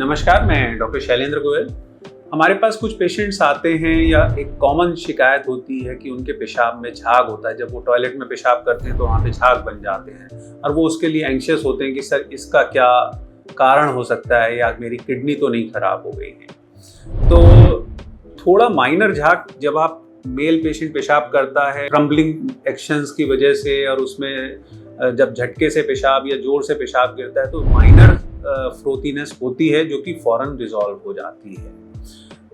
नमस्कार, मैं डॉक्टर शैलेंद्र गोयल। हमारे पास कुछ पेशेंट्स आते हैं या एक कॉमन शिकायत होती है कि उनके पेशाब में झाग होता है। जब वो टॉयलेट में पेशाब करते हैं तो वहाँ पे झाग बन जाते हैं और वो उसके लिए एंग्शियस होते हैं कि सर इसका क्या कारण हो सकता है या मेरी किडनी तो नहीं खराब हो गई है। तो थोड़ा माइनर झाग जब आप मेल पेशेंट पेशाब करता है क्रम्बलिंग एक्शंस की वजह से और उसमें जब झटके से पेशाब या जोर से पेशाब गिरता है तो माइनर फ्रोथीनेस होती है जो कि फौरन रिजॉल्व हो जाती है,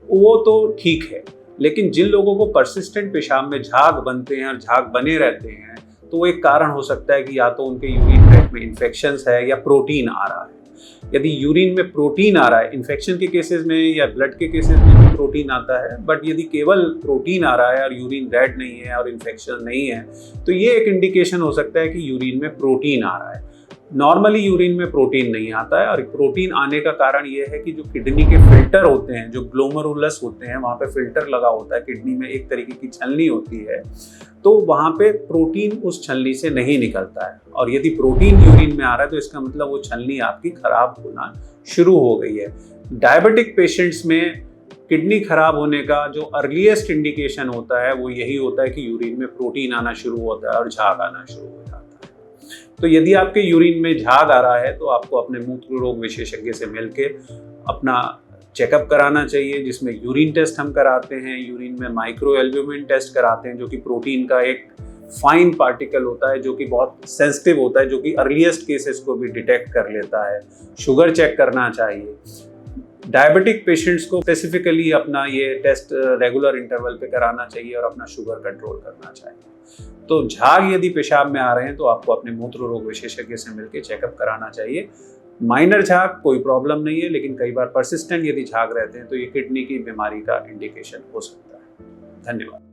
वो तो ठीक है। लेकिन जिन लोगों को परसिस्टेंट पेशाब में झाग बनते हैं और झाग बने रहते हैं तो वो एक कारण हो सकता है कि या तो उनके यूरिन ट्रैक्ट में इन्फेक्शंस है या प्रोटीन आ रहा है। यदि यूरिन में प्रोटीन आ रहा है, इन्फेक्शन के केसेस में या ब्लड के केसेस में भी प्रोटीन आता है, बट यदि केवल प्रोटीन आ रहा है और यूरिन रेड नहीं है और इन्फेक्शन नहीं है तो ये एक इंडिकेशन हो सकता है कि यूरिन में प्रोटीन आ रहा है। नॉर्मली यूरिन में प्रोटीन नहीं आता है और प्रोटीन आने का कारण ये है कि जो किडनी के फिल्टर होते हैं, जो ग्लोमेरुलस होते हैं, वहाँ पे फिल्टर लगा होता है। किडनी में एक तरीके की छलनी होती है तो वहाँ पे प्रोटीन उस छलनी से नहीं निकलता है और यदि प्रोटीन यूरिन में आ रहा है तो इसका मतलब वो छलनी आपकी खराब होना शुरू हो गई है। डायबिटिक पेशेंट्स में किडनी खराब होने का जो अर्लीस्ट इंडिकेशन होता है वो यही होता है कि यूरिन में प्रोटीन आना शुरू होता है और झाग आना शुरू हो जाता है। तो यदि आपके यूरिन में झाग आ रहा है तो आपको अपने मूत्र रोग विशेषज्ञ से मिलके अपना चेकअप कराना चाहिए, जिसमें यूरिन टेस्ट हम कराते हैं, यूरिन में माइक्रो एल्ब्यूमिन टेस्ट कराते हैं जो कि प्रोटीन का एक फाइन पार्टिकल होता है जो कि बहुत सेंसिटिव होता है, जो कि अर्लीस्ट केसेस को भी डिटेक्ट कर लेता है। शुगर चेक करना चाहिए। डायबिटिक पेशेंट्स को स्पेसिफिकली अपना ये टेस्ट रेगुलर इंटरवल पे कराना चाहिए और अपना शुगर कंट्रोल करना चाहिए। तो झाग यदि पेशाब में आ रहे हैं तो आपको अपने मूत्र रोग विशेषज्ञ से मिलकर चेकअप कराना चाहिए। माइनर झाग कोई प्रॉब्लम नहीं है, लेकिन कई बार परसिस्टेंट यदि झाग रहते हैं तो ये किडनी की बीमारी का इंडिकेशन हो सकता है। धन्यवाद।